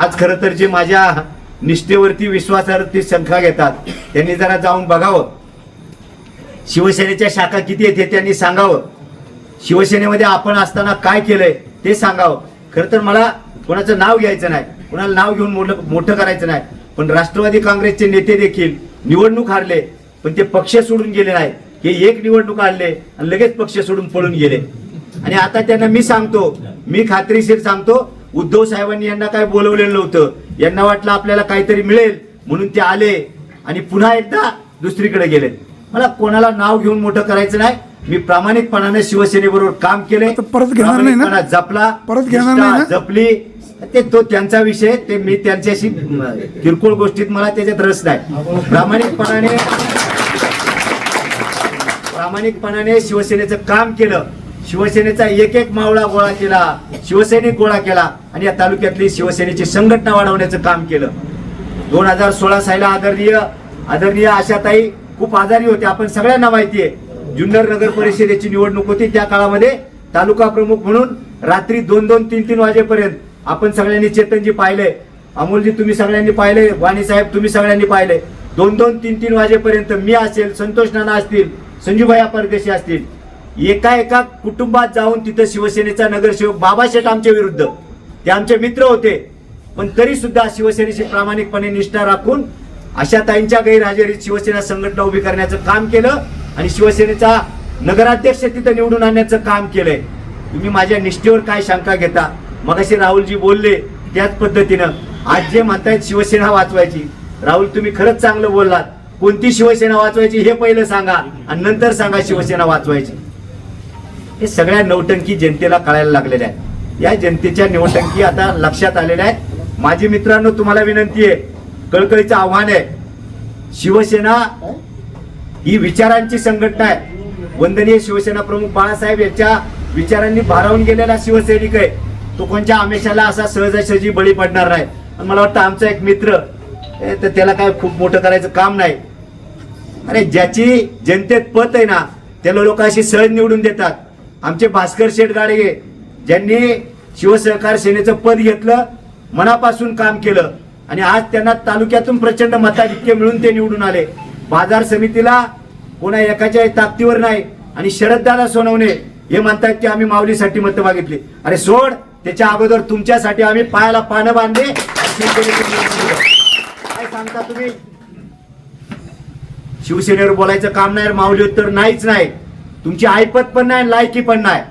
आज खरं तर जे माझ्या निष्ठेवरती विश्वासावरती शंका घेतात त्यांनी जरा जाऊन बघावं, शिवसेनेच्या शाखा किती आहेत हे त्यांनी सांगावं, शिवसेनेमध्ये आपण असताना काय केलंय ते सांगावं. खरं तर मला कोणाचं नाव घ्यायचं नाही, कोणाला नाव घेऊन मोठं करायचं नाही, पण राष्ट्रवादी काँग्रेसचे नेते देखील निवडणूक हारले पण ते पक्ष सोडून गेले नाही. हे एक निवडणूक हारले आणि लगेच पक्ष सोडून पळून गेले. आणि आता त्यांना मी सांगतो, मी खात्रीशीर सांगतो, उद्धव साहेबांनी यांना काय बोलवलेलं नव्हतं. यांना वाटलं आपल्याला काहीतरी मिळेल म्हणून ते आले आणि पुन्हा एकदा दुसरीकडे गेले. मला कोणाला नाव घेऊन मोठं करायचं नाही. मी प्रामाणिकपणाने शिवसेनेबरोबर काम केले, परत घेणार नाही ना, जपला, परत घेणार नाही ना, जपली. ते तो त्यांचा विषय, ते मी त्यांच्याशी किरकोळ गोष्टीत मला त्याच्यात रस नाही. प्रामाणिकपणाने शिवसेनेचं काम केलं, शिवसेनेचा एक एक मावळा गोळा केला, शिवसैनिक गोळा केला आणि या तालुक्यातली शिवसेनेची संघटना वाढवण्याचं काम केलं. 2016 साली आदरणीय आशाताई खूप आजारी होते, आपण सगळ्यांना माहिती आहे. जुन्नर नगर परिषदेची निवडणूक होती, त्या काळामध्ये तालुका प्रमुख म्हणून रात्री 2-2, 3-3 वाजेपर्यंत आपण सगळ्यांनी, चेतनजी पाहिले, अमोलजी तुम्ही सगळ्यांनी पाहिले, वाणी साहेब तुम्ही सगळ्यांनी पाहिले, 2-2, 3-3 वाजेपर्यंत मी असेल, संतोष नाना असतील, संजूभाई परदेशी असतील, एका कुटुंबात जाऊन तिथं शिवसेनेचा नगरसेवक बाबा शेठ आमच्या विरुद्ध, ते आमचे मित्र होते, पण तरी सुद्धा शिवसेनेची प्रामाणिकपणे निष्ठा राखून अशा ताईंच्या गैरहजेरीत शिवसेना संघटना उभी करण्याचं काम केलं आणि शिवसेनेचा नगराध्यक्ष तिथं निवडून आणण्याचं काम केलंय. तुम्ही माझ्या निष्ठेवर काय शंका घेता? मगाशी राहुलजी बोलले त्याच पद्धतीनं आज जे म्हणतायत शिवसेना वाचवायची, राहुल तुम्ही खरंच चांगलं बोललात. कोणती शिवसेना वाचवायची हे पहिलं सांगा आणि नंतर सांगा शिवसेना वाचवायची. हे सगळ्या नौटंकी जनतेला कळायला लागलेल्या आहेत. या जनतेच्या नौटंकी आता लक्षात आलेल्या आहेत. माझी मित्रांनो तुम्हाला विनंती आहे, कळकळीचं आव्हान आहे, शिवसेना ही विचारांची संघटना आहे. वंदनीय शिवसेना प्रमुख बाळासाहेब यांच्या विचारांनी भारावून गेलेला शिवसैनिक आहे. तो कोणत्या आमिषाला असा सहजासहजी बळी पडणार नाही. मला वाटतं आमचा एक मित्र, तर त्याला काय खूप मोठं करायचं काम नाही. अरे ज्याची जनतेत पत आहे ना त्याला लोक अशी सहज निवडून देतात. आमचे भास्कर शेठ गाडगे ज्यांनी शिवसहकार सेनेचं पद घेतलं, मनापासून काम केलं आणि आज त्यांना तालुक्यातून प्रचंड मताधिक्य मिळून ते निवडून आले. बाजार समितीला कोणा एकाच्या ताकदीवर नाही. आणि शरददादा सोनवणे हे म्हणतात की आम्ही माऊलीसाठी मतं मागितली. अरे सोड, त्याच्या अगोदर तुमच्यासाठी आम्ही पायाला पानं बांधले. काय सांगता तुम्ही? शिवसेनेवर बोलायचं काम नाही, माऊली उत्तर नाहीच नाही. तुमची ऐपत पण नाही, लायकी पण नाही.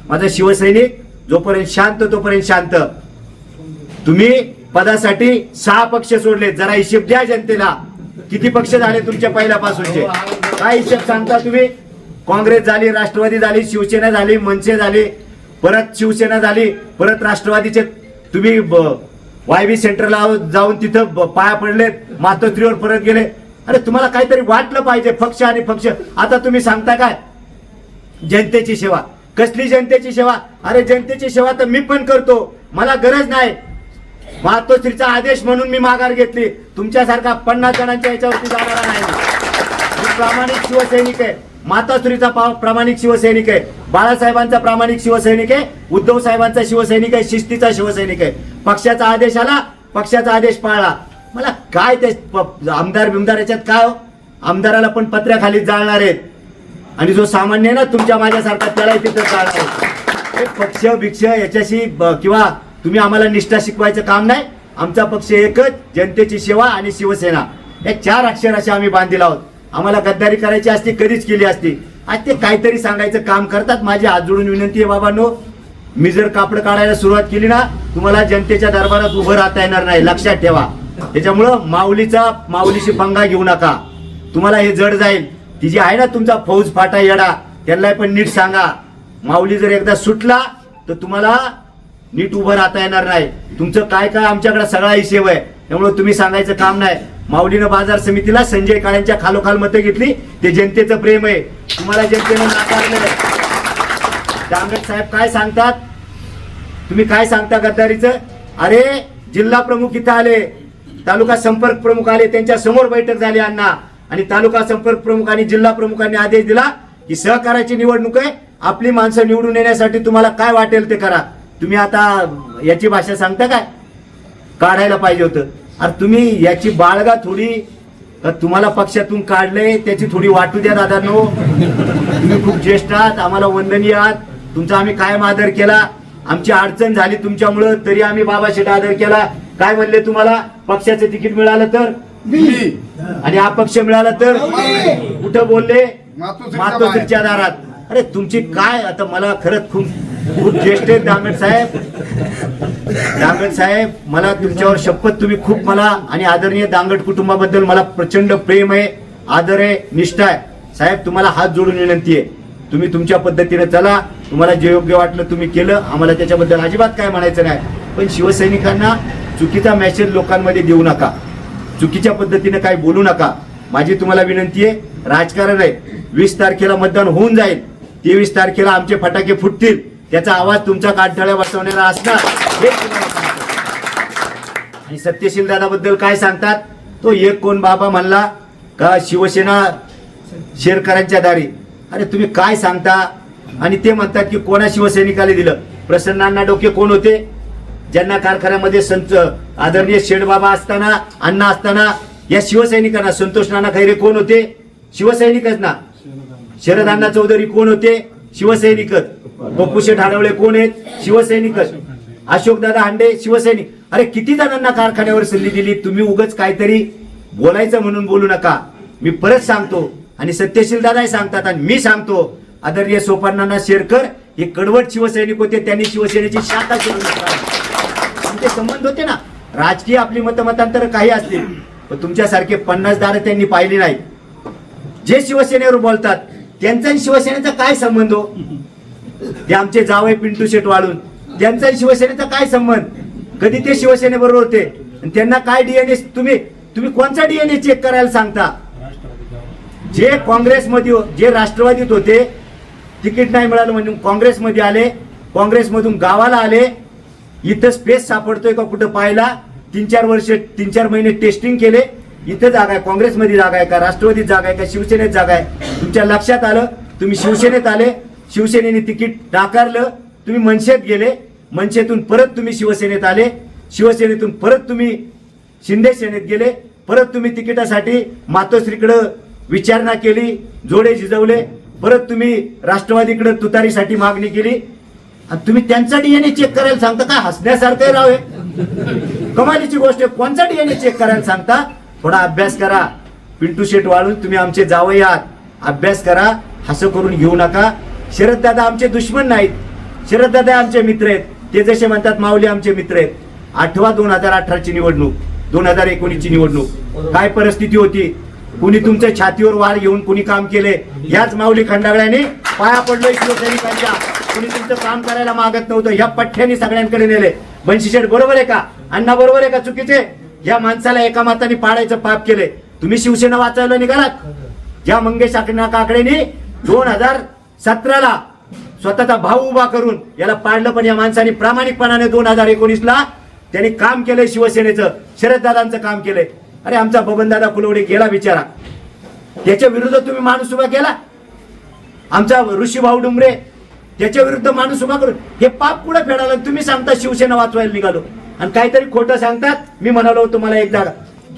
माझा शिवसैनिक जोपर्यंत शांत तोपर्यंत शांत. तुम्ही पदासाठी 6 पक्ष सोडले, जरा हिशेब द्या जनतेला. किती पक्ष झाले तुमच्या पहिल्यापासूनचे? काय हिशेब सांगता तुम्ही? काँग्रेस झाली, राष्ट्रवादी झाली, शिवसेना झाली, मनसे झाली, परत शिवसेना झाली, परत राष्ट्रवादीचे तुम्ही वायबी सेंटरला जाऊन तिथं पाया पडले, मातोश्रीवर परत गेले. अरे तुम्हाला काहीतरी वाटलं पाहिजे. पक्ष आणि पक्ष. आता तुम्ही सांगता काय जनतेची सेवा? कसली जनतेची सेवा? अरे जनतेची सेवा तर मी पण करतो, मला गरज नाही. मातोश्रीचा आदेश म्हणून मी माघार घेतली. तुमच्यासारखा 50 जणांच्या याच्यावरती जाणारा नाही. मी प्रामाणिक शिवसैनिक आहे. मातोश्रीचा प्रामाणिक शिवसैनिक आहे, बाळासाहेबांचा प्रामाणिक शिवसैनिक आहे, उद्धव साहेबांचा शिवसैनिक आहे, शिस्तीचा शिवसैनिक आहे. पक्षाचा आदेश आला, पक्षाचा आदेश पाळला. मला काय ते आमदार बिमदार याच्यात काय? आमदाराला पण पत्र्याखाली जाळणार आहेत आणि जो सामान्य ना तुमच्या माझ्यासारखा त्यालाही तिथं जाळणार आहेत. पक्ष भिक्ष याच्याशी किंवा तुम्ही आम्हाला निष्ठा शिकवायचं काम नाही. आमचा पक्ष एकच, जनतेची सेवा आणि शिवसेना. या 4 अक्षराशी आम्ही बांधील आहोत. आम्हाला गद्दारी करायची असती कधीच केली असती. आज ते काहीतरी सांगायचं काम करतात. माझी हात जोडून विनंती आहे बाबांनो, मी जर कापड काढायला सुरुवात केली ना, तुम्हाला जनतेच्या दरबारात उभं राहता येणार नाही, लक्षात ठेवा. त्याच्यामुळं माऊलीशी पंगा घेऊ नका. तुम्हाला हे जड जाईल. ती जी आहे ना तुमचा फौज फाटा येडा, त्यांना पण नीट सांगा. माऊली जर एकदा सुटला तर तुम्हाला नीट उभं राहता येणार नाही. तुमचं काय काय आमच्याकडे सगळा हिशेब आहे. त्यामुळे तुम्ही सांगायचं काम नाही. माऊलीनं बाजार समितीला संजय काळेंच्या खालोखाल मतं घेतली, ते जनतेचं प्रेम आहे. तुम्हाला जनतेनं नाकारलेलं आहे. डांगट साहेब काय सांगतात? तुम्ही काय सांगता गद्दारीचं? अरे जिल्हा प्रमुख इथं आले, तालुका संपर्क प्रमुख आले, त्यांच्या समोर बैठक झाली अण्णा, आणि तालुका संपर्क प्रमुख आणि जिल्हा प्रमुखांनी आदेश दिला की सहकाराची निवडणूक आहे, आपली माणसं निवडून येण्यासाठी तुम्हाला काय वाटेल ते करा. तुम्ही आता याची भाषा सांगता काय? काढायला पाहिजे होतं. अरे तुम्ही याची बाळगा थोडी, तुम्हाला पक्षातून काढले त्याची थोडी वाटू द्या दादांनो. तुम्ही खूप ज्येष्ठ आहात, आम्हाला वंदनीय आहात, तुमचा आम्ही कायम आदर केला. आमची अडचण झाली तुमच्यामुळं तरी आम्ही बाबाशेठ आदर केला. काय म्हणले तुम्हाला? पक्षाचं तिकीट मिळालं तर आणि अपक्ष मिळालं तर कुठं बोलले? मातोश्रीच्या दारात. अरे तुमची काय आता मला खरंच खूप खूप ज्येष्ठ आहेत दांगट साहेब. दांगट साहेब मला तुमच्यावर शपथ, तुम्ही खूप मला आणि आदरणीय दांगट कुटुंबाबद्दल मला प्रचंड प्रेम आहे, आदर आहे, निष्ठा आहे. साहेब तुम्हाला हात जोडून विनंती आहे, तुम्ही तुमच्या पद्धतीने चला. तुम्हाला जे योग्य वाटलं तुम्ही केलं, आम्हाला त्याच्याबद्दल अजिबात काय म्हणायचं नाही. पण शिवसैनिकांना चुकीचा मेसेज लोकांमध्ये देऊ नका, चुकीच्या पद्धतीने काही बोलू नका. माझी तुम्हाला विनंती आहे, राजकारण आहे. 20 तारखेला मतदान होऊन जाईल, 23 तारखेला आमचे फटाके फुटतील, त्याचा आवाज तुमच्या काठथळ्या बसवणारा असणार हे तुम्हाला सांगतो. आणि सत्यशील दादाबद्दल काय सांगतात? तो एक कोण बाबा म्हणला का शिवसेना शेरकरांच्या दारी. अरे तुम्ही काय सांगता? आणि ते म्हणतात की कोणा शिवसैनिकाला दिलं? प्रसन्नांना डोके कोण होते? ज्यांना कारखान्यामध्ये संत आदरणीय शेडबाबा असताना, अण्णा असताना या शिवसैनिकांना, संतोष नाना खैरे कोण होते? शिवसैनिकच ना. शरद अण्णा चौधरी कोण होते? शिवसैनिकच. पप्पूशेठ हाडवळे कोण आहेत? शिवसैनिकच. अशोकदादा हांडे शिवसैनिक. अरे किती जणांना कारखान्यावर संधी दिली. तुम्ही उगाच काहीतरी बोलायचं म्हणून बोलू नका. मी परत सांगतो आणि सत्यशील दादाही सांगतात आणि मी सांगतो, आदरणीय सोपाननाना शेरकर हे कडवट शिवसैनिक होते. त्यांनी शिवसेनेची शाखा केली. आमचे संबंध होते ना राजकीय. आपली मतमतांतर काही असतील, पण तुमच्यासारखे 50 दार त्यांनी पाहिली नाही. जे शिवसेनेवर बोलतात त्यांचा शिवसेनेचा काय संबंध हो? ते आमचे जावई पिंटू शेट वाळून, त्यांचा शिवसेनेचा काय संबंध? कधी ते शिवसेनेबरोबर होते? आणि त्यांना काय डीएनए, तुम्ही कोणचा डीएनए चेक करायला सांगता? जे काँग्रेसमध्ये, जे राष्ट्रवादीत होते, तिकीट नाही मिळालं म्हणून काँग्रेसमध्ये आले, काँग्रेसमधून गावाला आले. इथं स्पेस सापडतोय का कुठं पाहायला? 3-4 महिने टेस्टिंग केले. इथं जागा आहे, काँग्रेसमध्ये जागा आहे का, राष्ट्रवादीत जागा आहे का, शिवसेनेत जागा आहे? तुमच्या लक्षात आलं, तुम्ही शिवसेनेत आले, शिवसेनेने तिकीट नाकारलं, तुम्ही मनसेत गेले, मनसेतून परत तुम्ही शिवसेनेत आले, शिवसेनेतून परत तुम्ही शिंदे सेनेत गेले, परत तुम्ही तिकिटासाठी मातोश्रीकडं विचारणा केली, जोडे झिजवले, परत तुम्ही राष्ट्रवादीकडे तुतारीसाठी मागणी केली. आणि तुम्ही त्यांचा डीएनए चेक करायला सांगता? काय हसण्यासारखं राव आहे, कमालीची गोष्ट आहे. कोणचा डीएनए चेक करायला सांगता? थोडा अभ्यास करा. पिंटू शेट वाळून तुम्ही आमचे जावई आहात, अभ्यास करा, हसं करून घेऊ नका. शरद दादा आमचे दुश्मन नाहीत, शरद दादा आमचे मित्र आहेत. ते जसे म्हणतात माऊली आमचे मित्र आहेत. आठवा 2018ची निवडणूक, 2019ची निवडणूक, काय परिस्थिती होती? कुणी तुमच्या छातीवर वार घेऊन कुणी काम केले? याच माऊली खंडागळ्याने पाया पडलोय शिवसैनिकांच्या. कुणी तुमचं काम करायला मागत नव्हतं, या पठ्ठ्याने सगळ्यांकडे नेले. बनशीशेठ बरोबर आहे का? अण्णा बरोबर आहे का? चुकीचे? या माणसाला एका माताने पाडायचं पाप केले. तुम्ही शिवसेना वाचायला निघालात. ज्या मंगेश काकडेंनी 2017ला स्वतःचा भाऊ उभा करून याला पाडलं, पण या माणसाने प्रामाणिकपणाने 2019ला त्यांनी काम केलंय शिवसेनेचं, शरददादांचं काम केलंय. अरे आमचा बबनदादा फुलवडे गेला बिचारा, त्याच्या विरुद्ध तुम्ही माणूस उभा केला. आमचा ऋषीभाऊ डुमरे, त्याच्या विरुद्ध माणूस उभा करून हे पाप पुढे फेडायला तुम्ही सांगता शिवसेना वाचवायला निघालो आणि काहीतरी खोटं सांगतात. मी म्हणालो तुम्हाला एकदा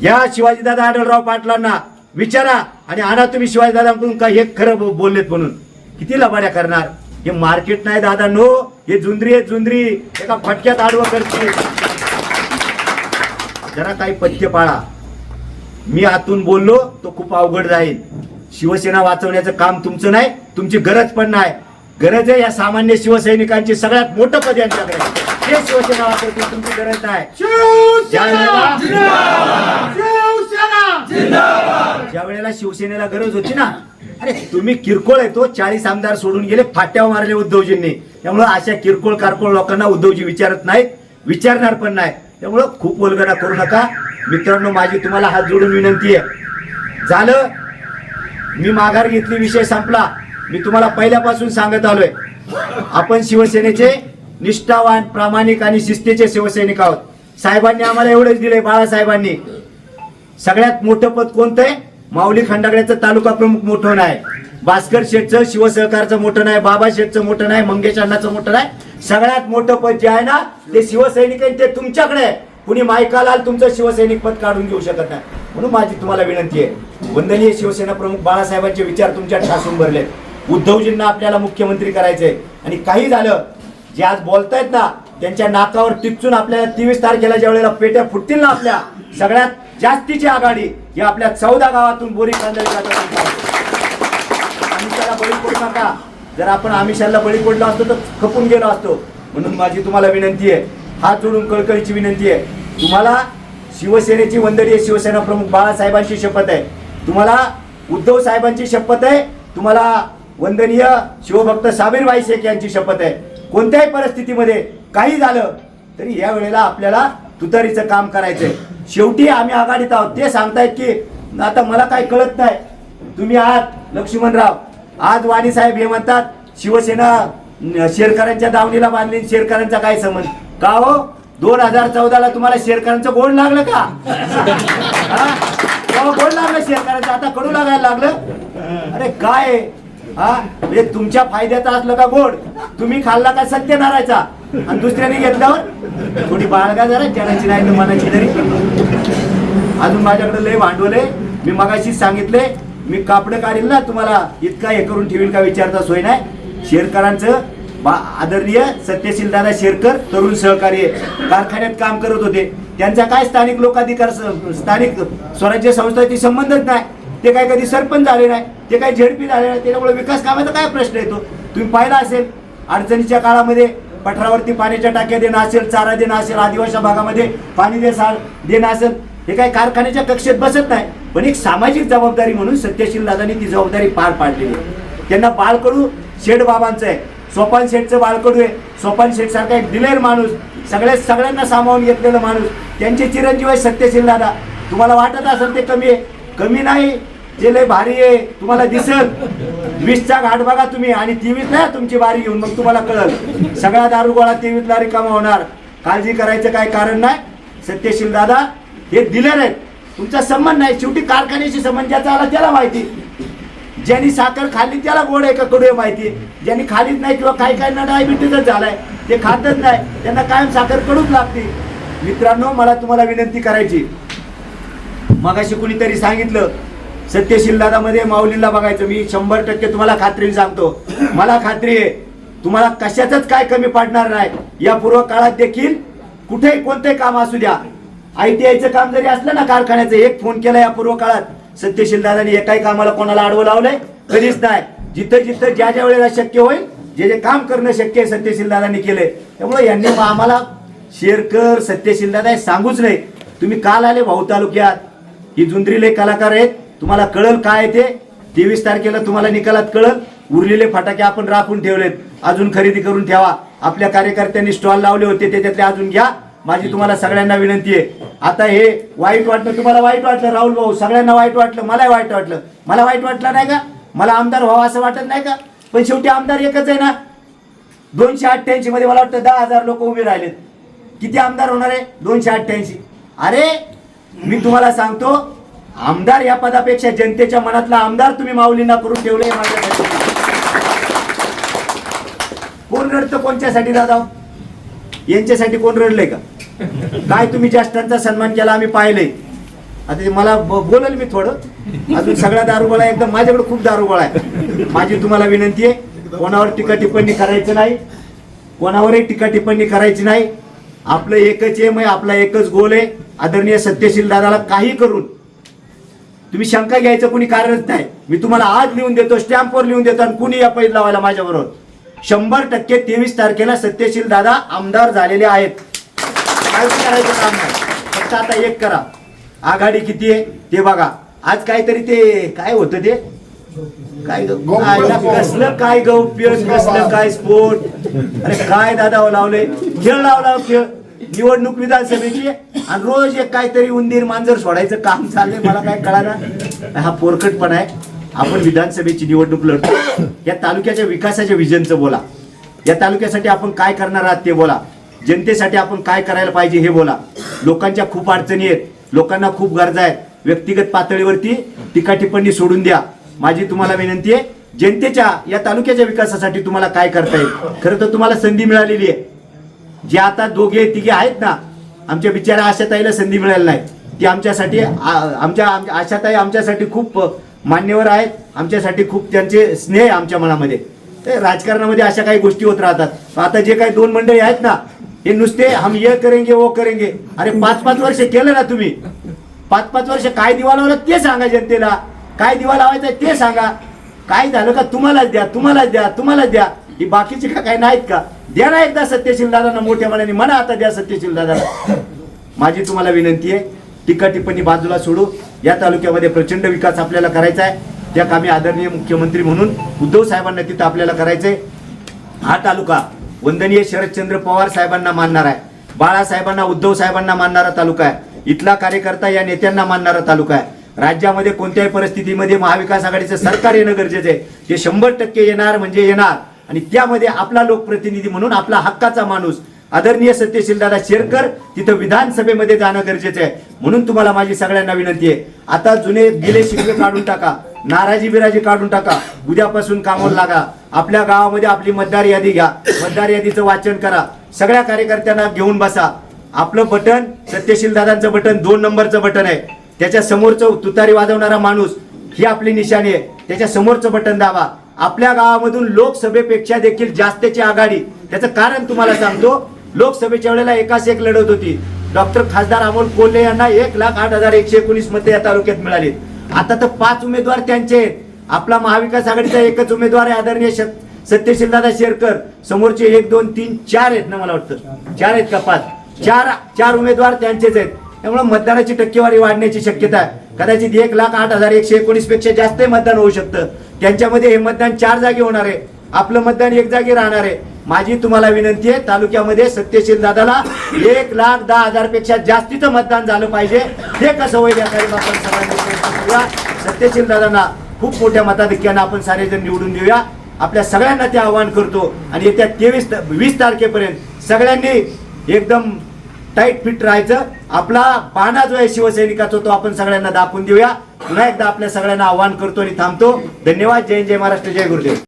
या शिवाजीदादा आढळराव पाटलांना विचारा आणि आणा तुम्ही शिवाजीदादांकडून काय हे खरं बोललेत म्हणून. किती लबाड्या करणार? हे मार्केट नाही दादा, नो, हे जुंदरी आहे, जुंदरी एका फटक्यात आडवं करते. जरा काही पथ्य पाळा. मी आतून बोललो तो खूप अवघड जाईल. शिवसेना वाचवण्याचं काम तुमचं नाही, तुमची गरज पण नाही. गरज आहे या सामान्य शिवसैनिकांची, सगळ्यात मोठं पद यांच्याकडे, ते शिवसेना वाचवतील, तुमची गरज नाही. ज्या वेळेला शिवसेनेला गरज होती ना, अरे तुम्ही किरकोळ आहे, तो 40 आमदार सोडून गेले, फाट्यावर मारले उद्धवजींनी. त्यामुळं अशा किरकोळ कारकोळ लोकांना उद्धवजी विचारत नाहीत, विचारणार पण नाही. त्यामुळं खूप वल्गना करू नका. मित्रांनो, माझी तुम्हाला हात जोडून विनंती आहे. झालं, मी माघार घेतली, विषय संपला. मी तुम्हाला पहिल्यापासून सांगत आलोय, आपण शिवसेनेचे निष्ठावान, प्रामाणिक आणि शिस्तीचे शिवसैनिक आहोत. साहेबांनी आम्हाला एवढंच दिलंय, बाळासाहेबांनी. सगळ्यात मोठं पद कोणतं आहे? माऊली खंडागळ्याचं तालुका प्रमुख मोठं नाही, भास्कर शेठचं शिवसहकारचं मोठं नाही, बाबा शेठचं मोठं नाही, मंगेश अण्णाचं मोठं नाही. सगळ्यात मोठं पद जे आहे ना, ते शिवसैनिक आहे, ते तुमच्याकडे आहे. कुणी मायकाला तुमचं शिवसैनिक पद काढून घेऊ शकत नाही. म्हणून माझी तुम्हाला विनंती आहे, वंदनीय शिवसेना प्रमुख बाळासाहेबांचे विचार तुमच्या ठासून भरले. उद्धवजींना आपल्याला मुख्यमंत्री करायचंय आणि काही झालं जे आज बोलतायत ना त्यांच्या नाकावर टिचून आपल्याला 23 तारखेला ज्या वेळेला पेट्या फुटतील ना, आपल्या सगळ्यात जास्तीची आघाडी ही आपल्या 14 गावातून बोरी आमिषाला बळी पडू नका. जर आपण आमिषाला बळी पडलो असतो तर खपून गेलो असतो. म्हणून माझी तुम्हाला विनंती आहे, हात जोडून कळकळीची विनंती आहे, तुम्हाला शिवसेनेची वंदनीय शिवसेना प्रमुख बाळासाहेबांची शपथ आहे, तुम्हाला उद्धव साहेबांची शपथ आहे, तुम्हाला वंदनीय शिवभक्त साबीरबाई शेख यांची शपथ आहे. कोणत्याही परिस्थितीमध्ये काही झालं तरी या वेळेला आपल्याला तुतारीचं काम करायचंय. शेवटी आम्ही आघाडीत आहोत. ते सांगतायत की आता मला काय कळत नाही, तुम्ही आहात लक्ष्मणराव, आज वाणी साहेब हे म्हणतात शिवसेना शेरकरांच्या दावणीला बांधली, शेरकरांचा काय संबंध का हो? 2014ला तुम्हाला शेरकरांचं गोड लागलं का? गोड लागलं शेरकरांचं, आता कडू लागायला लागलं. अरे काय हा, म्हणजे तुमच्या फायद्याचं असलं का गोड, तुम्ही खाल्ला का सत्यनारायचा आणि दुसऱ्याने घेतल्यावर थोडी बाळगा जरा, जनाची नाही तर मनाची तरी. अजून माझ्याकडे लय भांडवल आहे. मी मगाशीच सांगितले, मी कापडं काढील ना तुम्हाला इतका हे करून ठेवील का विचारता सोय नाही. शेरकरांचं आदरणीय सत्यशील दादा शेरकर तरुण सहकारी कारखान्यात काम करत होते. त्यांचा काय स्थानिक लोकाधिकार स्थानिक स्वराज्य संस्थांशी संबंधच नाही. ते काय कधी सरपंच झाले नाही, ते काही झेडपी झाले नाही. त्याच्यामुळे विकास कामाचा काय प्रश्न येतो? तुम्ही पाहिला असेल अडचणीच्या काळामध्ये पठारावरती पाण्याच्या टाक्या देणं असेल, चारा देणं असेल, आदिवासी भागामध्ये पाणी देणं असेल, हे काही कारखान्याच्या कक्षेत बसत नाही. पण एक सामाजिक जबाबदारी म्हणून सत्यशील दादांनी ती जबाबदारी पार पाडलेली आहे. त्यांना बाळकडू शेठ बाबांचं आहे, सोपान शेठचं बाळकडू आहे. सोपान शेठ सारखा एक दिलेर माणूस, सगळ्यांना सामावून घेतलेला माणूस, त्यांचे चिरंजीव आहे सत्यशील दादा. तुम्हाला वाटत असेल ते कमी आहे, कमी नाही, जे लय भारी आहे तुम्हाला दिसल. 20चा घाट बघा तुम्ही आणि 23ला तुमची बारी घेऊन मग तुम्हाला कळल. सगळा दारू गोळा 23ला रिकामा होणार. काळजी करायचं काय कारण नाही. सत्यशील दादा हे दिलेर आहेत, तुमचा संबंध नाही. शेवटी कारखान्याशी संबंध ज्याचा आला त्याला माहिती. ज्यांनी साखर खाल्ली त्याला गोड आहे का कडू आहे माहिती. ज्यांनी खालीच नाही किंवा काही काही ना डायबिटीजच झालाय, ते खातच नाही, त्यांना कायम साखर कडूच लागते. मित्रांनो, मला तुम्हाला विनंती करायची, मगाशी कुणीतरी सांगितलं सत्यशील दादामध्ये माऊलीला बघायचं. मी 100% तुम्हाला खात्रीने सांगतो, मला खात्री आहे तुम्हाला कशाचंच काय कमी पडणार नाही. या पूर्व काळात देखील कुठेही कोणतेही काम असू द्या, ITIचं काम जरी असलं ना कारखान्याचं, एक फोन केला या पूर्व काळात सत्यशील दादांनी एकाही कामाला कोणाला आडवं लावलंय कधीच नाही. जिथं जिथं ज्या ज्या वेळेला शक्य होईल, जे जे काम करणं शक्य आहे सत्यशील दादांनी केलंय. त्यामुळे यांनी आम्हाला शेरकर सत्यशील दादा सांगूच नाही. तुम्ही काल आले भाऊ तालुक्यात, ही जुंद्रीले कलाकार आहेत, तुम्हाला कळल काय ते. 23 तारखेला तुम्हाला निकालात कळल. उरलेले फटाके आपण राखून ठेवलेत, अजून खरेदी करून ठेवा. आपल्या कार्यकर्त्यांनी स्टॉल लावले होते त्याच्यातले अजून घ्या. माझी तुम्हाला सगळ्यांना विनंती आहे. आता हे वाईट वाटलं, तुम्हाला वाईट वाटलं राहुल भाऊ, सगळ्यांना वाईट वाटलं, मला वाईट वाटलं. मला वाईट वाटलं नाही का? मला आमदार व्हावं असं वाटत नाही का? पण शेवटी आमदार एकच आहे ना. 288 मध्ये मला वाटतं 10,000 लोक उभे राहिलेत. किती आमदार होणार आहे? 288. अरे मी तुम्हाला सांगतो, आमदार या पदापेक्षा जनतेच्या मनातला आमदार तुम्ही माऊलींना करून ठेवले. माझ्यासाठी कोण रडतं? कोणच्यासाठी दादा? यांच्यासाठी कोण रडलंय का? काय तुम्ही ज्येष्ठांचा सन्मान केला आम्ही पाहिलंय. आता ते मला बोलेल मी थोडं, अजून सगळा दारुगोळा एकदम, माझ्याकडे खूप दारुगोळा आहे. माझी तुम्हाला विनंती आहे, कोणावर टीका टिप्पणी करायचं नाही, कोणावरही टीका टिप्पणी करायची नाही. आपलं एकच एम आहे, आपला एकच गोल आहे. आदरणीय सत्यशील दादाला काही करून तुम्ही शंका घ्यायचं कुणी कारणच नाही. मी तुम्हाला आज लिहून देतो, स्टॅम्पवर लिहून देतो, आणि कुणी या पैल लावायला माझ्याबरोबर. 100% 23 तारखेला सत्यशील दादा आमदार झालेले आहेत. काय करायचं काम नाही, फक्त आता एक करा. आघाडी किती आहे ते बघा. आज काहीतरी ते काय होतं, ते काय कसलं काय गौप्य, कसलं काय स्पोर्ट. अरे काय दादा लावले, खेळ लावला, खेळ निवडणूक विधानसभेची, आणि रोज एक काहीतरी उंदीर मांजर सोडायचं काम चाललंय. मला काय कळाना, हा पोरकटपणा आहे. आपण विधानसभेची निवडणूक लढतो, या तालुक्याच्या विकासाच्या विजनचं बोला. या तालुक्यासाठी आपण काय करणार आहात ते बोला. जनतेसाठी आपण काय करायला पाहिजे हे बोला. लोकांच्या खूप अडचणी आहेत, लोकांना खूप गरजा आहेत. व्यक्तिगत पातळीवरती टीका टिप्पणी सोडून द्या. माझी तुम्हाला विनंती आहे, जनतेच्या या तालुक्याच्या विकासासाठी तुम्हाला काय करता येईल. खरं तर तुम्हाला संधी मिळालेली आहे. जे आता दोघे तिघे आहेत ना, आमच्या बिचाऱ्या आशाताईला संधी मिळाली नाही. ती आमच्यासाठी आमच्या आशाताई आमच्यासाठी खूप मान्यवर आहेत, आमच्यासाठी खूप त्यांचे स्नेह आहे आमच्या मनामध्ये. ते राजकारणामध्ये अशा काही गोष्टी होत राहतात. आता जे काही दोन मंडळी आहेत ना, हे नुसते हम ये करेंगे वो करेंगे. अरे 5-5 वर्ष केलं ना तुम्ही, 5-5 वर्ष काय दिवा लावला ते सांगा जनतेला, काय दिवा लावायचा ते सांगा. काय झालं का तुम्हालाच द्या, तुम्हालाच द्या, तुम्हालाच द्या. ही बाकीचे का काय नाहीत का? द्या ना एकदा सत्यशील दादांना मोठ्या मनाने, म्हणा आता द्या सत्यशील दादाला. माझी तुम्हाला विनंती आहे, टीका टिप्पणी बाजूला सोडू. या तालुक्यामध्ये प्रचंड विकास आपल्याला करायचा आहे. त्या कामी आदरणीय मुख्यमंत्री म्हणून उद्धव साहेबांना तिथं आपल्याला करायचंय. हा तालुका वंदनीय शरदचंद्र पवार साहेबांना मानणार आहे, बाळासाहेबांना, उद्धव साहेबांना मानणारा तालुका आहे. इथला कार्यकर्ता या नेत्यांना मानणारा तालुका आहे. राज्यामध्ये कोणत्याही परिस्थितीमध्ये महाविकास आघाडीचं सरकार येणं गरजेचं आहे. ते 100% येणार म्हणजे येणार. आणि त्यामध्ये आपला लोकप्रतिनिधी म्हणून आपला हक्काचा माणूस आदरणीय सत्यशील दादा शेरकर तिथं विधानसभेमध्ये जाणं गरजेचं आहे. म्हणून तुम्हाला माझी सगळ्यांना विनंती आहे, आता जुने गिले शिकवे काढून टाका, नाराजी बिराजी काढून टाका, उद्यापासून कामाला लागा. आपल्या गावामध्ये आपली मतदार यादी घ्या, मतदार यादीचं वाचन करा, सगळ्या कार्यकर्त्यांना घेऊन बसा. आपलं बटन सत्यशील दादांचं बटन 2 नंबरचं बटन आहे. त्याच्या समोरचं तुतारी वाजवणारा माणूस ही आपली निशाणी आहे. त्याच्या समोरचं बटन दाबा. आपल्या गावामधून लोकसभेपेक्षा देखील जास्तची आघाडी. त्याचं कारण तुम्हाला सांगतो, लोकसभेच्या वेळेला एकाच एक लढत होती. डॉक्टर खासदार अमोल कोल्हे यांना 1,08,119 मते या तालुक्यात मिळाली. आता तर 5 उमेदवार त्यांचे आहेत. आपला महाविकास आघाडीचा एकच उमेदवार आहे आदरणीय सत्यशील दादा शेरकर. समोरचे 1, 2, 3, 4 आहेत ना, मला वाटतं 4 आहेत का 5? 4 उमेदवार त्यांचेच आहेत. त्यामुळे मतदानाची टक्केवारी वाढण्याची शक्यता आहे. कदाचित 1,08,119 पेक्षा जास्त मतदान होऊ शकतं. त्यांच्यामध्ये हे मतदान 4 जागी होणार आहे, आपलं मतदान 1 जागी राहणार आहे. माझी तुम्हाला विनंती आहे, तालुक्यामध्ये सत्यशील दादाला 1,10,000 पेक्षा जास्तीचं मतदान झालं पाहिजे. हे कसं होईल याकडे आपण सगळ्यांनी प्रयत्न करूया. सत्यशील दादांना खूप मोठ्या मताधिक्यानं आपण सारेजण निवडून देऊया. आपल्या सगळ्यांना ते आवाहन करतो. आणि येत्या 20 तारखेपर्यंत सगळ्यांनी एकदम टाईट फिट राहायचं. आपला पाना जो आहे शिवसैनिकाचा तो आपण सगळ्यांना दाखवून देऊया. पुन्हा एकदा आपल्या सगळ्यांना आवाहन करतो आणि थांबतो. धन्यवाद. जय जय महाराष्ट्र, जय गुरुदेव.